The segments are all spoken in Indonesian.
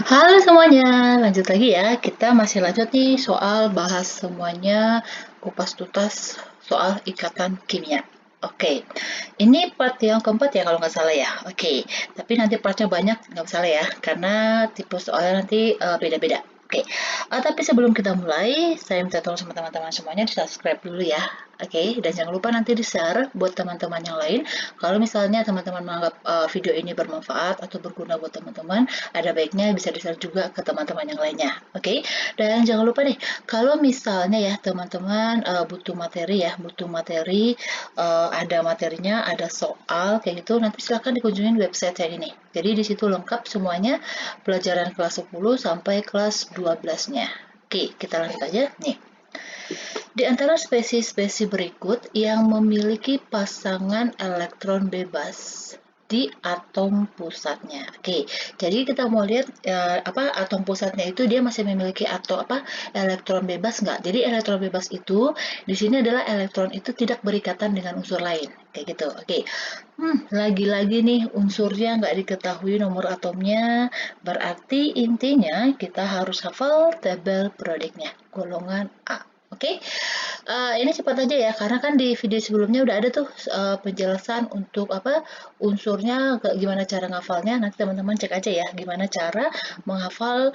Halo semuanya, lanjut lagi ya. Kita masih lanjut nih soal bahas semuanya kupas tuntas soal ikatan kimia. Oke, ini part yang keempat ya kalau nggak salah ya. Oke, tapi nanti partnya banyak nggak salah ya, karena tipe soalnya nanti beda-beda. Oke, tapi sebelum kita mulai, saya minta tolong sama teman-teman semuanya di subscribe dulu ya. Oke, dan jangan lupa nanti di-share buat teman-teman yang lain. Kalau misalnya teman-teman menganggap video ini bermanfaat atau berguna buat teman-teman, ada baiknya bisa di-share juga ke teman-teman yang lainnya. Oke, dan jangan lupa nih, kalau misalnya ya teman-teman butuh materi ya, ada materinya, ada soal kayak gitu, nanti silahkan dikunjungin website saya ini. Jadi di situ lengkap semuanya pelajaran kelas 10 sampai kelas 12-nya. Oke, kita lanjut aja nih. Di antara spesies-spesies berikut yang memiliki pasangan elektron bebas di atom pusatnya. Oke, jadi kita mau lihat atom pusatnya itu dia masih memiliki atau elektron bebas nggak? Jadi elektron bebas itu di sini adalah elektron itu tidak berikatan dengan unsur lain, kayak gitu. Oke, lagi-lagi nih unsurnya nggak diketahui nomor atomnya, berarti intinya kita harus hafal tabel periodiknya, golongan A. Oke, ini cepat aja ya, karena kan di video sebelumnya udah ada tuh penjelasan untuk unsurnya, gimana cara ngafalnya. Nanti teman-teman cek aja ya, gimana cara menghafal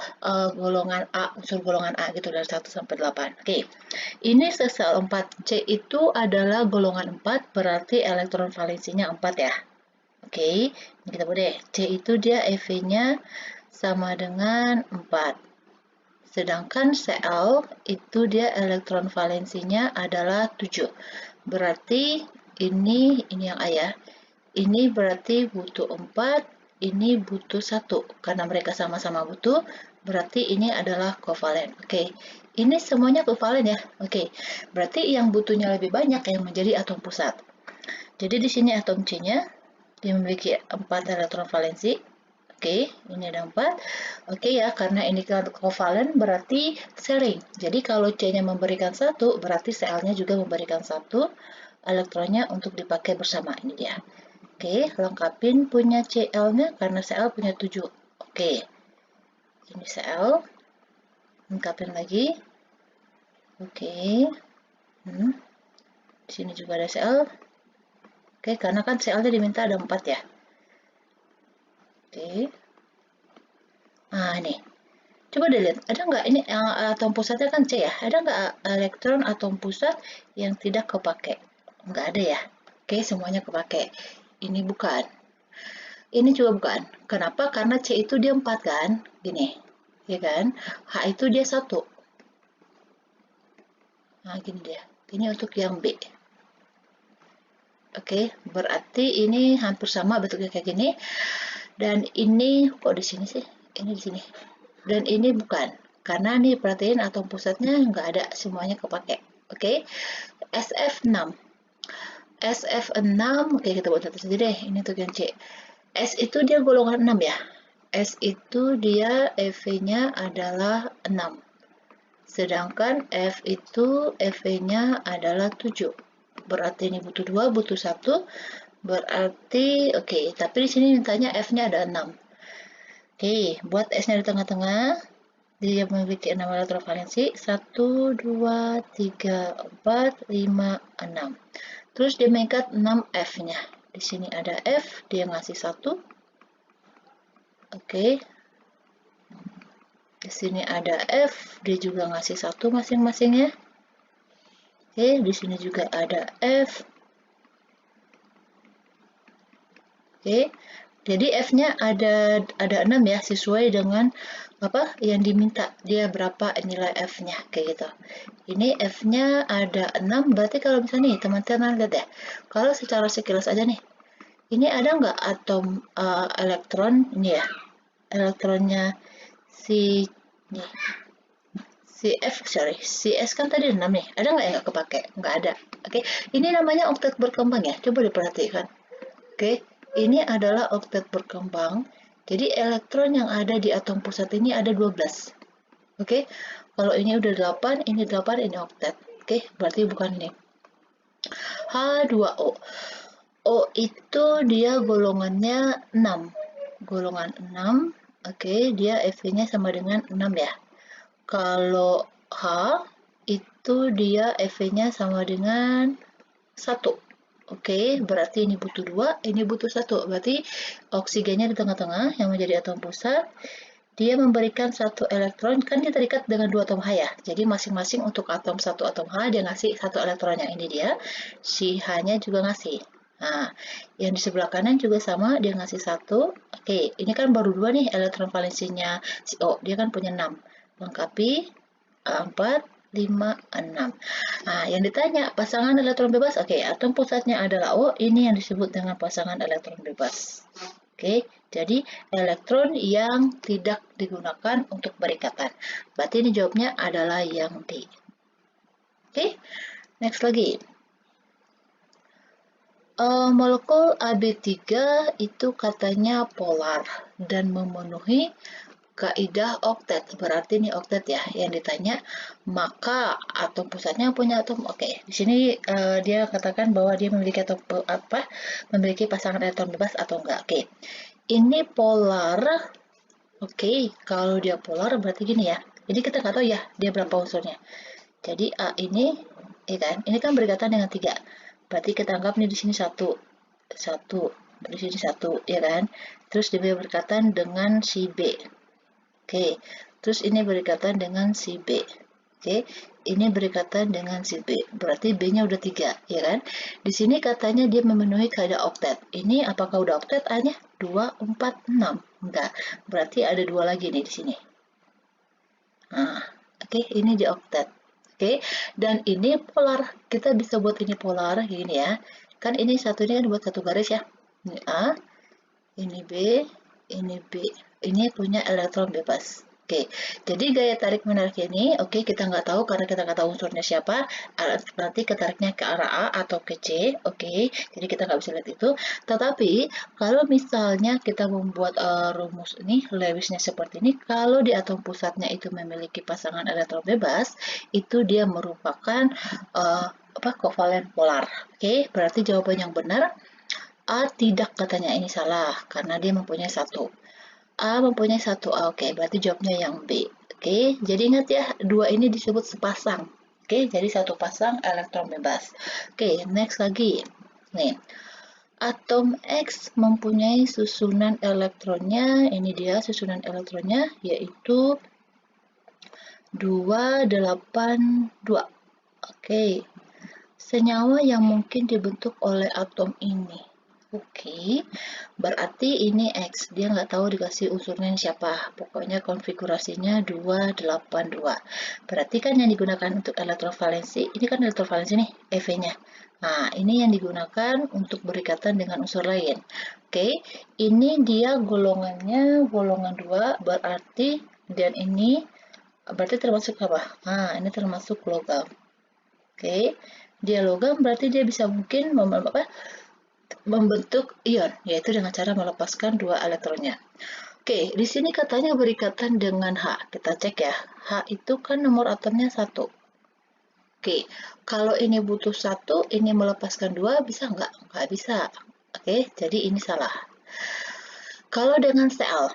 golongan A, unsur golongan A gitu dari 1 sampai 8. Oke, ini sesal 4. C itu adalah golongan 4, berarti elektron valensinya 4 ya. Oke, ini kita boleh. C itu dia EV-nya sama dengan 4. Sedangkan Cl itu dia elektron valensinya adalah 7. Berarti ini yang A ya. Ini berarti butuh 4, ini butuh 1. Karena mereka sama-sama butuh, berarti ini adalah kovalen. Oke, ini semuanya kovalen ya. Oke, berarti yang butuhnya lebih banyak yang menjadi atom pusat. Jadi di sini atom C-nya dia memiliki 4 elektron valensi. Oke, ini ada 4. Oke ya, karena ini kovalen berarti sharing. Jadi kalau C-nya memberikan 1, berarti Cl-nya juga memberikan 1 elektronnya untuk dipakai bersama. Ini dia. Oke, lengkapin punya Cl-nya karena Cl punya 7. Oke, ini Cl. Lengkapin lagi. Oke. Di sini juga ada Cl. Oke, karena kan Cl-nya diminta ada 4 ya. Oke. Nah, ini. Coba dilihat, ada nggak ini atom pusatnya kan C ya? Ada nggak elektron atom pusat yang tidak kepake? Nggak ada ya? Oke, semuanya kepake. Ini bukan. Ini juga bukan. Kenapa? Karena C itu dia 4 kan? Gini, ya kan? H itu dia 1. Nah, gini dia. Ini untuk yang B. Oke, berarti ini hampir sama bentuknya kayak gini. Dan ini kok di sini sih? Ini di sini. Dan ini bukan. Karena nih perhatiin atom pusatnya nggak ada, semuanya kepake. Oke, SF6. SF6, oke kita buat satu saja deh. Ini untuk yang C. S itu dia golongan 6 ya. S itu dia EV-nya adalah 6. Sedangkan F itu EV-nya adalah 7. Berarti ini butuh 2, butuh 1. Berarti, oke, tapi di sini mintanya F-nya ada 6. Oke, buat S-nya di tengah-tengah. Dia memiliki 6 elektron valensi. 1, 2, 3, 4, 5, 6. Terus dia mengikat 6 F-nya. Di sini ada F, dia ngasih 1. Oke. Di sini ada F, dia juga ngasih 1 masing-masingnya. Oke, di sini juga ada F. Oke. Jadi F-nya ada 6 ya, sesuai dengan apa yang diminta. Dia berapa nilai F-nya kayak gitu. Ini F-nya ada 6, berarti kalau misalnya nih teman-teman lihat ya. Kalau secara sekilas aja nih. Ini ada nggak atom elektron ini ya? Elektronnya si nih. Si S kan tadi 6 nih. Ada nggak yang nggak kepake? Nggak ada. Oke, ini namanya oktet berkembang ya. Coba diperhatikan. Oke, ini adalah oktet berkembang. Jadi elektron yang ada di atom pusat ini ada 12. Oke, kalau ini udah 8, ini 8, ini oktet. Oke, berarti bukan ini. H2O. O itu dia golongannya 6. Golongan 6. Oke, dia Fe-nya sama dengan 6 ya. Kalau H itu dia Fe-nya sama dengan 1. Oke, berarti ini butuh 2, ini butuh 1. Berarti oksigennya di tengah-tengah yang menjadi atom pusat. Dia memberikan satu elektron, kan dia terikat dengan dua atom H ya. Jadi masing-masing untuk satu atom H dia ngasih satu elektronnya. Ini dia, si H-nya juga ngasih. Nah, yang di sebelah kanan juga sama, dia ngasih satu. Oke, ini kan baru dua nih elektron valensinya si O. Dia kan punya 6. Lengkapi 4, 5, 6. Nah, yang ditanya pasangan elektron bebas. Oke, atom pusatnya adalah O. Ini yang disebut dengan pasangan elektron bebas. Oke, jadi elektron yang tidak digunakan untuk berikatan. Berarti ini jawabnya adalah yang D. Oke, next lagi. Molekul AB3 itu katanya polar dan memenuhi kaidah oktet. Berarti ini oktet ya yang ditanya. Maka atom pusatnya punya atom. Oke, di sini dia katakan bahwa dia memiliki memiliki pasangan elektron bebas atau enggak. Oke. Ini polar. Oke, kalau dia polar berarti gini ya. Jadi kita nggak tahu ya dia berapa unsurnya. Jadi A ini, ini kan berkaitan dengan 3. Berarti kita anggap nih di sini satu, di sini satu, ya kan? Terus dia berkaitan dengan si B. Oke, terus ini berkaitan dengan si B. Oke, ini berkaitan dengan si B. Berarti B-nya udah 3, ya kan? Di sini katanya dia memenuhi kaidah oktet. Ini apakah udah oktet A-nya? 2, 4, 6. Enggak. Berarti ada 2 lagi nih di sini. Nah, oke, ini di oktet. Oke, dan ini polar. Kita bisa buat ini polar gini ya. Kan ini satu ini kan buat satu garis ya. Ini A, ini B, ini B. Ini punya elektron bebas. Oke, jadi gaya tarik menarik ini, oke, kita nggak tahu karena kita nggak tahu unsurnya siapa. Nanti ketariknya ke arah A atau ke C, oke. Jadi kita nggak bisa lihat itu. Tetapi kalau misalnya kita membuat rumus ini, Lewisnya seperti ini, kalau di atom pusatnya itu memiliki pasangan elektron bebas, itu dia merupakan kovalen polar. Oke, berarti jawaban yang benar A tidak, katanya ini salah karena dia mempunyai satu. A mempunyai satu A. Oke, berarti jawabnya yang B. Oke, jadi ingat ya, dua ini disebut sepasang. Oke, jadi satu pasang elektron bebas. Oke, next lagi. Nih, atom X mempunyai susunan elektronnya, ini dia susunan elektronnya, yaitu 282. Oke, senyawa yang mungkin dibentuk oleh atom ini. Oke, berarti ini X. Dia nggak tahu dikasih unsurnya siapa. Pokoknya konfigurasinya 282. Berarti kan yang digunakan untuk elektrovalensi, ini kan elektrovalensi nih, EV-nya. Nah, ini yang digunakan untuk berikatan dengan unsur lain. Oke, ini dia golongannya golongan 2, berarti, dan ini berarti termasuk apa? Nah, ini termasuk logam. Oke, dia logam berarti dia bisa mungkin membentuk ion, yaitu dengan cara melepaskan dua elektronnya. Oke, di sini katanya berikatan dengan H. Kita cek ya. H itu kan nomor atomnya 1. Oke, kalau ini butuh 1, ini melepaskan 2, bisa nggak? Nggak bisa. Oke, jadi ini salah. Kalau dengan Cl,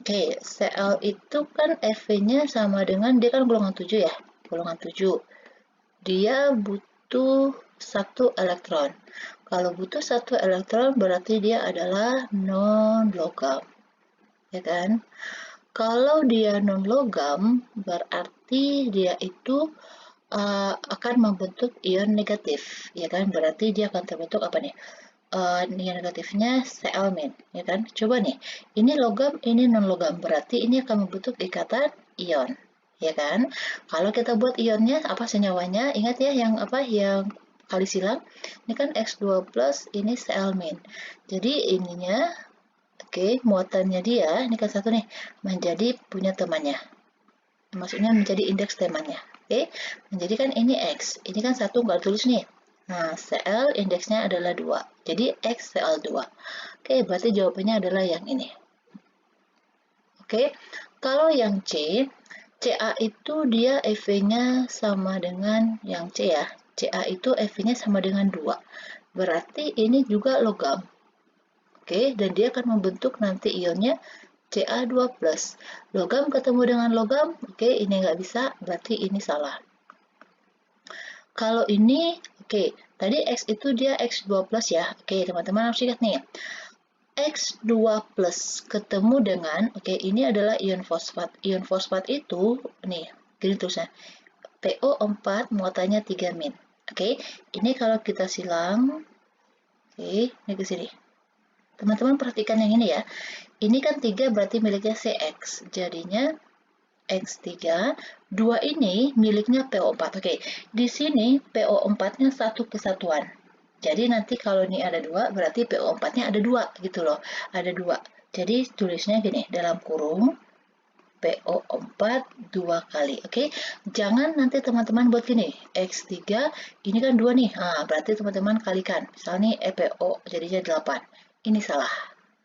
oke, Cl itu kan Fe-nya sama dengan, dia kan golongan 7 ya. Golongan 7. Dia butuh 1 elektron. Kalau butuh 1 elektron berarti dia adalah non-logam, ya kan? Kalau dia non-logam berarti dia itu akan membentuk ion negatif, ya kan? Berarti dia akan terbentuk apa nih? Ion negatifnya Cl-, ya kan? Coba nih, ini logam, ini non-logam, berarti ini akan membentuk ikatan ion, ya kan? Kalau kita buat ionnya apa senyawanya? Ingat ya yang kali silang, ini kan X2+, ini Cl-. Jadi ininya, oke, muatannya dia, ini kan satu nih, menjadi punya temannya. Maksudnya menjadi indeks temannya. Oke, menjadi kan ini X. Ini kan satu nggak tulis nih. Nah, Cl indeksnya adalah 2. Jadi X Cl2. Oke, berarti jawabannya adalah yang ini. Oke, kalau yang C, Ca itu dia Fe-nya sama dengan yang C ya. Ca itu Fe-nya sama dengan 2. Berarti ini juga logam. Oke, dan dia akan membentuk nanti ionnya Ca2+. Logam ketemu dengan logam, oke, ini nggak bisa, berarti ini salah. Kalau ini, oke, tadi X itu dia X2+ ya. Oke, teman-teman harus ingat nih. X2+ ketemu dengan, oke, ini adalah ion fosfat. Ion fosfat itu, nih, gini terusnya. PO4 muatannya 3 min. Oke, ini kalau kita silang, oke, ini ke sini. Teman-teman perhatikan yang ini ya. Ini kan 3 berarti miliknya CX. Jadinya X3, 2 ini miliknya PO4. Oke, di sini PO4-nya satu kesatuan. Jadi nanti kalau ini ada 2, berarti PO4-nya ada 2 gitu loh. Ada 2. Jadi tulisnya gini, dalam kurung PO4 2 kali. Oke, jangan nanti teman-teman buat gini, X3 ini kan 2 nih. Nah, berarti teman-teman kalikan. Misalnya PO jadinya 8. Ini salah.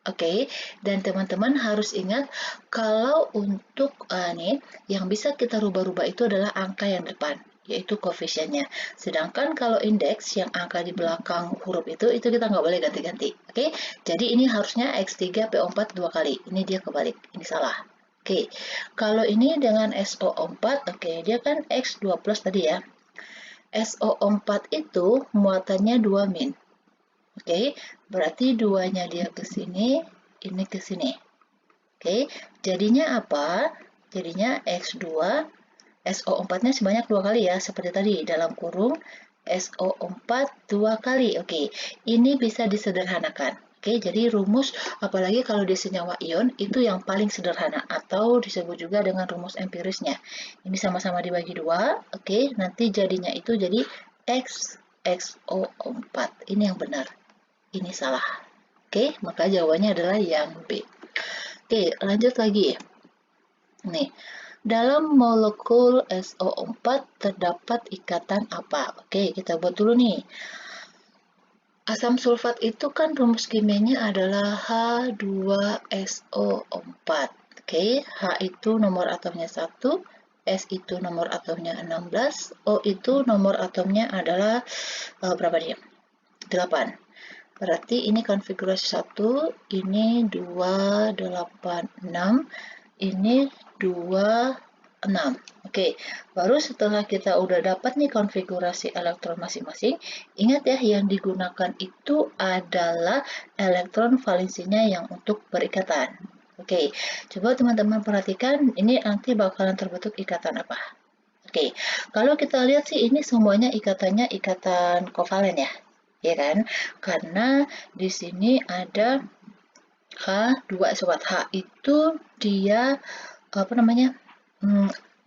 Oke, dan teman-teman harus ingat kalau untuk nih yang bisa kita rubah-rubah itu adalah angka yang depan, yaitu koefisiennya. Sedangkan kalau indeks yang angka di belakang huruf itu kita nggak boleh ganti-ganti. Oke, jadi ini harusnya X3 PO4 2 kali. Ini dia kebalik, ini salah. Oke, kalau ini dengan SO4, oke, dia kan X2+ tadi ya. SO4 itu muatannya 2 min. Oke, berarti 2-nya dia ke sini, ini ke sini. Oke, jadinya apa? Jadinya X2, SO4-nya sebanyak 2 kali ya, seperti tadi, dalam kurung SO4 2 kali. Oke, ini bisa disederhanakan. Oke, jadi rumus, apalagi kalau di senyawa ion, itu yang paling sederhana, atau disebut juga dengan rumus empirisnya. Ini sama-sama dibagi 2, oke, nanti jadinya itu jadi X, XO4. Ini yang benar. Ini salah. Oke, maka jawabannya adalah yang B. Oke, lanjut lagi. Nih, dalam molekul SO4 terdapat ikatan apa? Oke, kita buat dulu nih. Asam sulfat itu kan rumus kimianya adalah H2SO4. Oke, H itu nomor atomnya 1, S itu nomor atomnya 16, O itu nomor atomnya adalah berapa dia? 8. Berarti ini konfigurasi 1, ini 286, ini 26. Oke, baru setelah kita udah dapat nih konfigurasi elektron masing-masing, ingat ya yang digunakan itu adalah elektron valensinya yang untuk berikatan. Oke, coba teman-teman perhatikan ini nanti bakalan terbentuk ikatan apa. Oke, kalau kita lihat sih ini semuanya ikatannya ikatan kovalen ya. Ya kan? Karena di sini ada H2 sobat. H itu dia apa namanya?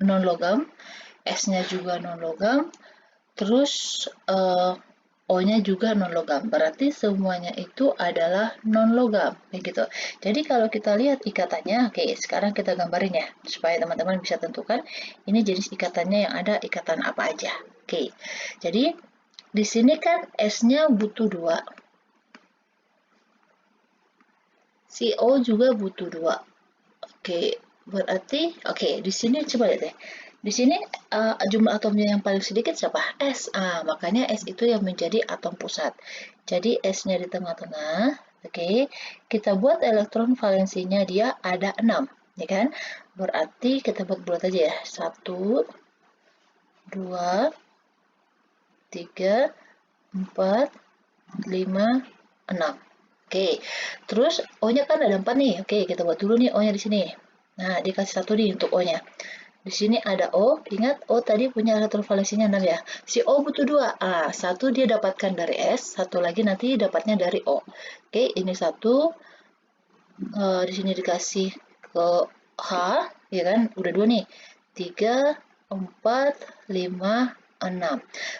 Non logam, S-nya juga non logam, terus O-nya juga non logam. Berarti semuanya itu adalah non logam, begitu. Jadi kalau kita lihat ikatannya, oke, sekarang kita gambarin ya supaya teman-teman bisa tentukan ini jenis ikatannya yang ada ikatan apa aja. Oke. Jadi di sini kan S-nya butuh 2. Si O juga butuh 2. Oke, berarti di sini coba lihat deh. Di sini jumlah atomnya yang paling sedikit siapa? S. Makanya S itu yang menjadi atom pusat. Jadi S-nya di tengah-tengah. Oke, kita buat elektron valensinya dia ada 6, ya kan? Berarti kita buat aja ya. 1 2 3 4 5 6. Oke, terus O-nya kan ada 4 nih. Oke, kita buat dulu nih O-nya di sini. Nah, dikasih 1 nih untuk O-nya. Di sini ada O, ingat O tadi punya elektron valensinya 6 ya. Si O butuh 2. Satu dia dapatkan dari S, satu lagi nanti dapatnya dari O. Oke, ini 1. Di sini dikasih ke H, ya kan? Udah 2 nih. 3, 4, 5, 6.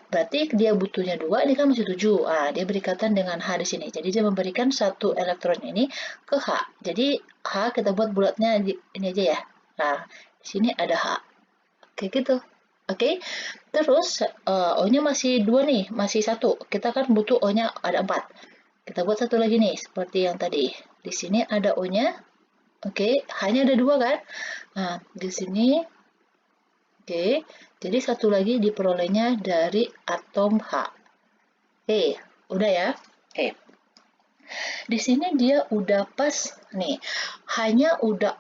Berarti dia butuhnya 2, ini kan masih 7. Dia berikatan dengan H di sini. Jadi dia memberikan satu elektron ini ke H. Jadi H kita buat bulatnya ini aja ya. Nah, di sini ada H. Kayak gitu. Oke. Terus O-nya masih 2 nih, masih 1. Kita kan butuh O-nya ada 4. Kita buat satu lagi nih, seperti yang tadi. Di sini ada O-nya. Oke, H-nya ada 2 kan? Nah, di sini oke, jadi satu lagi diperolehnya dari atom H. Oke, udah ya? Oke. Di sini dia udah pas nih, hanya udah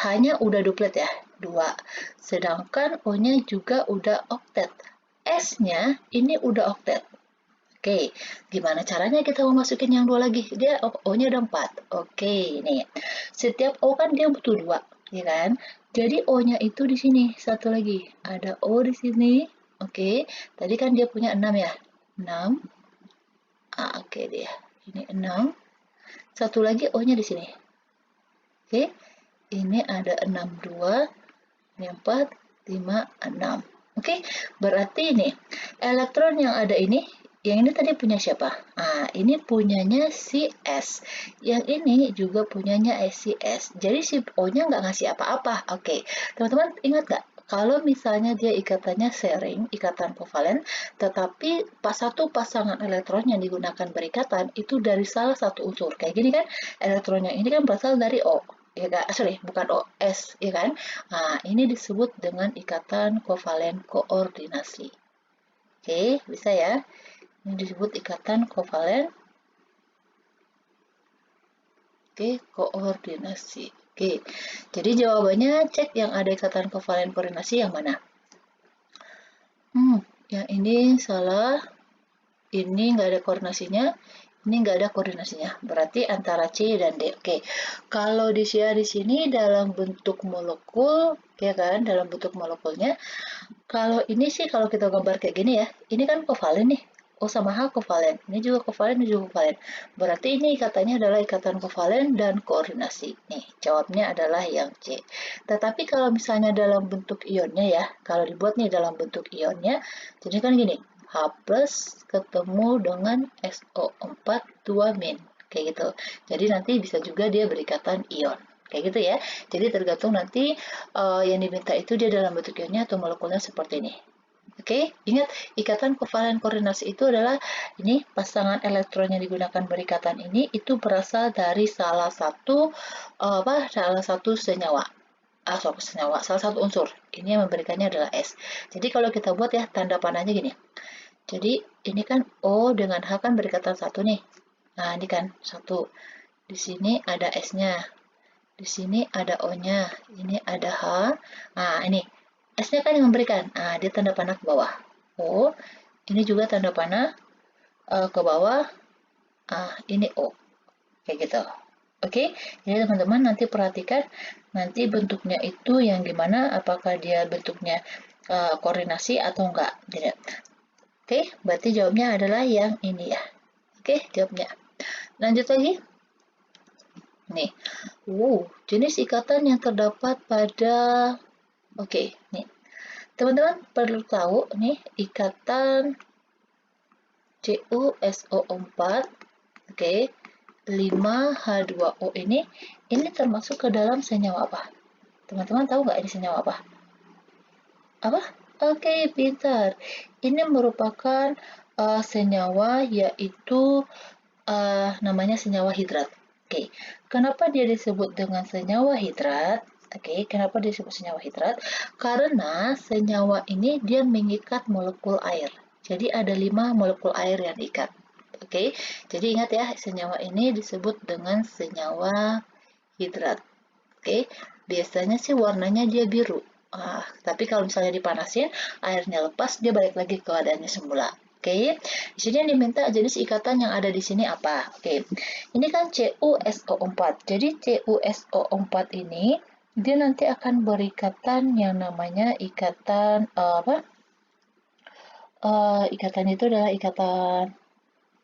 hanya udah duplet ya, 2. Sedangkan O-nya juga udah oktet. S-nya ini udah oktet. Oke, gimana caranya kita mau masukin yang 2 lagi? Dia O-nya ada 4. Oke, nih. Setiap O kan dia butuh 2, ya kan? Jadi O-nya itu di sini, satu lagi. Ada O di sini. Oke, tadi kan dia punya 6 ya. 6. Oke dia. Ini 6. Satu lagi O-nya di sini. Oke, ini ada 6, 2, ini 4, 5, 6. Oke, berarti ini elektron yang ada ini, yang ini tadi punya siapa? Ini punyanya si S. Yang ini juga punyanya si S. Jadi si O-nya nggak ngasih apa-apa. Oke, teman-teman ingat nggak? Kalau misalnya dia ikatannya sharing, ikatan kovalen, tetapi satu pasangan elektron yang digunakan berikatan itu dari salah satu unsur. Kayak gini kan, elektronnya ini kan berasal dari O. Ya kan? Sorry, bukan OS, ya kan? Ini disebut dengan ikatan kovalen koordinasi. Oke, bisa ya? Ini disebut ikatan kovalen koordinasi. Oke, jadi jawabannya cek yang ada ikatan kovalen koordinasi yang mana? Yang ini salah. Ini nggak ada koordinasinya. Ini nggak ada koordinasinya. Berarti antara C dan D. Oke, kalau di sini dalam bentuk molekul, ya kan? Dalam bentuk molekulnya. Kalau ini sih kalau kita gambar kayak gini ya, ini kan kovalen nih. O sama H kovalen. Ini juga kovalen, ini juga kovalen. Berarti ini ikatannya adalah ikatan kovalen dan koordinasi. Nih, jawabnya adalah yang C. Tetapi kalau misalnya dalam bentuk ionnya ya, kalau dibuat nih dalam bentuk ionnya, jadi kan gini, H plus ketemu dengan SO4 2-. Kayak gitu. Jadi nanti bisa juga dia berikatan ion. Kayak gitu ya. Jadi tergantung nanti yang diminta itu dia dalam bentuk ionnya atau molekulnya seperti ini. Oke, ingat ikatan kovalen koordinasi itu adalah ini pasangan elektron yang digunakan berikatan ini itu berasal dari salah satu senyawa. Salah satu unsur. Ini yang memberikannya adalah S. Jadi kalau kita buat ya tanda panahnya gini. Jadi ini kan O dengan H kan berikatan satu nih. Nah, ini kan satu. Di sini ada S-nya. Di sini ada O-nya. Ini ada H. Ini S-nya kan yang memberikan. Dia tanda panah ke bawah. O. Ini juga tanda panah ke bawah. Ini O. Kayak gitu. Oke, jadi teman-teman nanti perhatikan nanti bentuknya itu yang gimana, apakah dia bentuknya koordinasi atau enggak. Tidak. Oke, berarti jawabnya adalah yang ini ya. Oke, jawabnya. Lanjut lagi. Nih, jenis ikatan yang terdapat pada, nih. Teman-teman perlu tahu nih, ikatan CuSO4, 5H2O ini termasuk ke dalam senyawa apa? Teman-teman tahu nggak ini senyawa apa? Apa? Oke, pintar. Ini merupakan senyawa yaitu namanya senyawa hidrat. Kenapa dia disebut dengan senyawa hidrat? Kenapa dia disebut senyawa hidrat? Karena senyawa ini dia mengikat molekul air. Jadi ada 5 molekul air yang diikat. Jadi ingat ya, senyawa ini disebut dengan senyawa hidrat. Biasanya sih warnanya dia biru. Tapi kalau misalnya dipanasin, airnya lepas, dia balik lagi ke keadaannya semula. Di sini yang diminta jenis ikatan yang ada di sini apa? Ini kan CuSO4. Jadi CuSO4 ini dia nanti akan berikatan yang namanya ikatan ikatan itu adalah ikatan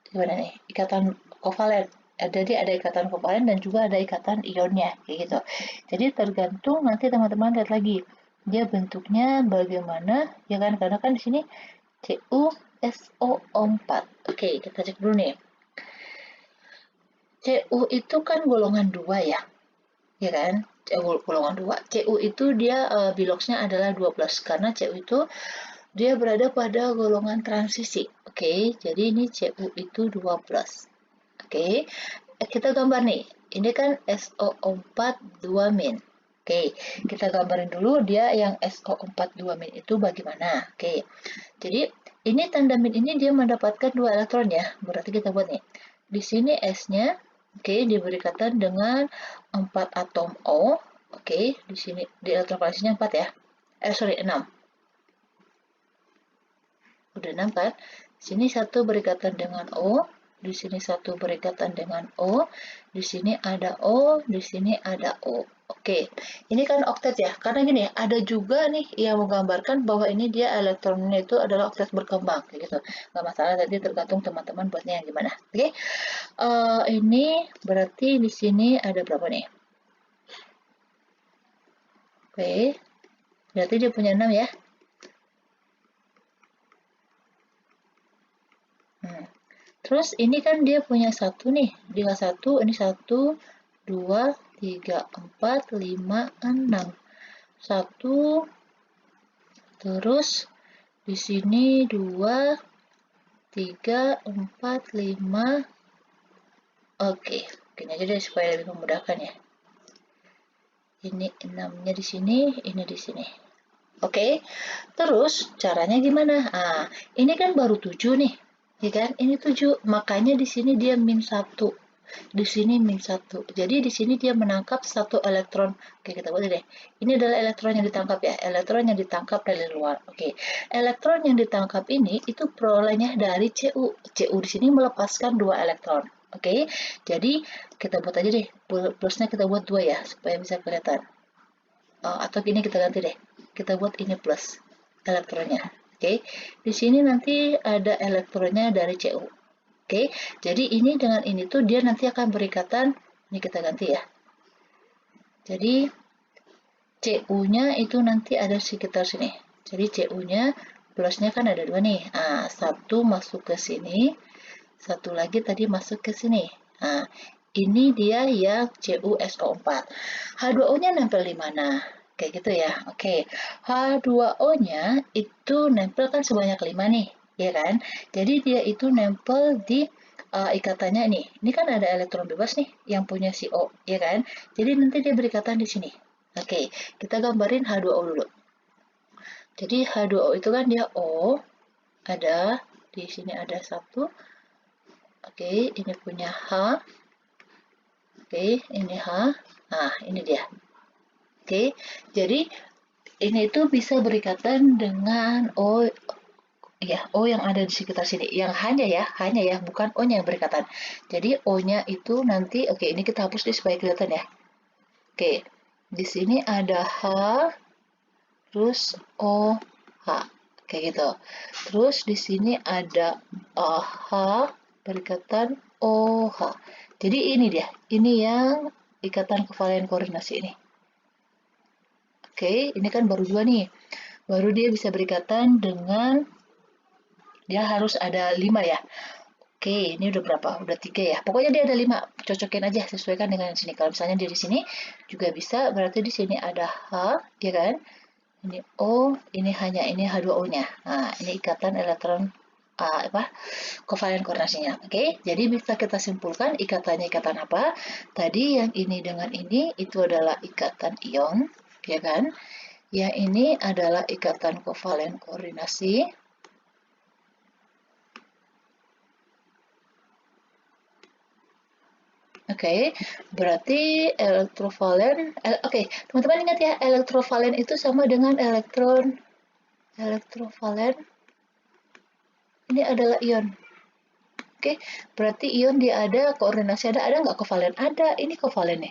gimana nih? Ikatan kovalen. Jadi ada ikatan kovalen dan juga ada ikatan ionnya, kayak gitu. Jadi tergantung nanti teman-teman lihat lagi dia bentuknya bagaimana, ya kan? Karena kan di sini CuSO4. Kita cek dulu nih. Cu itu kan golongan 2 ya. Ya kan? Golongan 2. Cu itu dia biloxnya adalah 12 karena Cu itu dia berada pada golongan transisi. Jadi ini Cu itu 12. Kita gambar nih. Ini kan SO4 2-. Kita gambarin dulu dia yang SO4 2- itu bagaimana. Jadi ini tanda min ini dia mendapatkan 2 elektron ya. Berarti kita buat nih. Di sini S-nya, oke, diberi ikatan dengan 4 atom O. Oke, di sini di elektron valensnya 4 ya. Sorry, 6. Udah 6 kan? Sini satu berikatan dengan O, di sini satu berikatan dengan O, di sini ada O, di sini ada O. Oke, ini kan oktet ya, karena gini, ada juga nih yang menggambarkan bahwa ini dia elektronnya itu adalah oktet berkembang, kayak gitu. Nggak masalah, tadi tergantung teman-teman buatnya yang gimana. Oke, ini berarti di sini ada berapa nih? Oke, berarti dia punya 6 ya. Terus ini kan dia punya satu nih, dia satu, ini 1, 2, 3, 4, 5, 6. Satu, terus di sini 2, 3, 4, 5. Oke, gini aja deh supaya lebih memudahkan ya. Ini 6-nya di sini, ini di sini. Oke, terus caranya gimana? Ini kan baru 7 nih, ya kan? Ini 7, makanya di sini dia min 1. Di sini min 1. Jadi di sini dia menangkap satu elektron. Oke, kita buat deh. Ini adalah elektron yang ditangkap ya, elektron yang ditangkap dari luar. Oke, elektron yang ditangkap ini itu perolehnya dari Cu. Cu di sini melepaskan 2 elektron. Oke, jadi kita buat aja deh, plusnya kita buat 2 ya, supaya bisa kelihatan. Atau gini kita ganti deh, kita buat ini plus elektronnya. Oke, di sini nanti ada elektronnya dari Cu. Oke, jadi ini dengan ini tuh dia nanti akan berikatan, ini kita ganti ya. Jadi Cu-nya itu nanti ada sekitar sini. Jadi Cu-nya plusnya kan ada 2 nih. Satu masuk ke sini, satu lagi tadi masuk ke sini. Ini dia yang CuSO4. H2O-nya nempel di mana? Kayak gitu ya. Oke. H2O-nya itu nempel kan sebanyak 5 nih, ya kan? Jadi dia itu nempel di ikatannya nih. Ini kan ada elektron bebas nih yang punya si O, ya kan? Jadi nanti dia berikatan di sini. Oke, kita gambarin H2O dulu. Jadi H2O itu kan dia O, ada di sini ada satu. Oke, ini punya H. Oke, ini H. Ini dia. Oke, jadi ini tuh bisa berikatan dengan O ya, O yang ada di sekitar sini. Yang hanya ya, bukan O-nya yang berikatan. Jadi O-nya itu nanti, oke, ini kita hapus deh supaya kelihatan ya. Oke, di sini ada H, terus O, H, kayak gitu. Terus di sini ada H berikatan OH. Jadi ini dia, ini yang ikatan kovalen koordinasi ini. Oke, ini kan baru 2 nih. Baru dia bisa berikatan dengan, dia harus ada 5 ya. Oke, ini udah berapa? Udah 3 ya. Pokoknya dia ada 5. Cocokin aja, sesuaikan dengan sini. Kalau misalnya dia di sini juga bisa, berarti di sini ada H, ya kan? Ini O, ini hanya ini H2O-nya. Ini ikatan elektron kovalen koordinasinya. Oke, jadi bisa kita simpulkan ikatannya ikatan apa? Tadi yang ini dengan ini itu adalah ikatan ion, ya kan? Yang ini adalah ikatan kovalen koordinasi. Oke, berarti elektrovalen. Oke, teman-teman ingat ya, elektrovalen itu sama dengan elektrovalen. Ini adalah ion. Oke, berarti ion dia ada, koordinasi ada nggak kovalen? Ada, ini kovalen nih.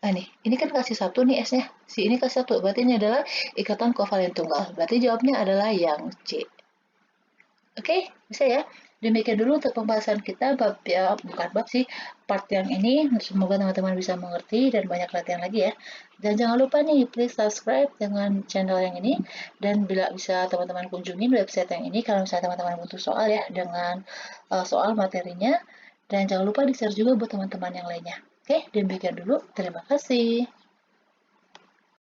Nih, ini kan kasih 1 nih S-nya. Si ini kasih 1, berarti ini adalah ikatan kovalen tunggal. Berarti jawabnya adalah yang C. Oke, bisa ya. Demikian dulu untuk pembahasan kita bab ya, bukan bab sih, part yang ini. Semoga teman-teman bisa mengerti dan banyak latihan lagi ya. Dan jangan lupa nih, please subscribe dengan channel yang ini. Dan bila bisa teman-teman kunjungin website yang ini kalau misalnya teman-teman butuh soal ya dengan soal materinya. Dan jangan lupa di-share juga buat teman-teman yang lainnya. Oke, demikian dulu. Terima kasih.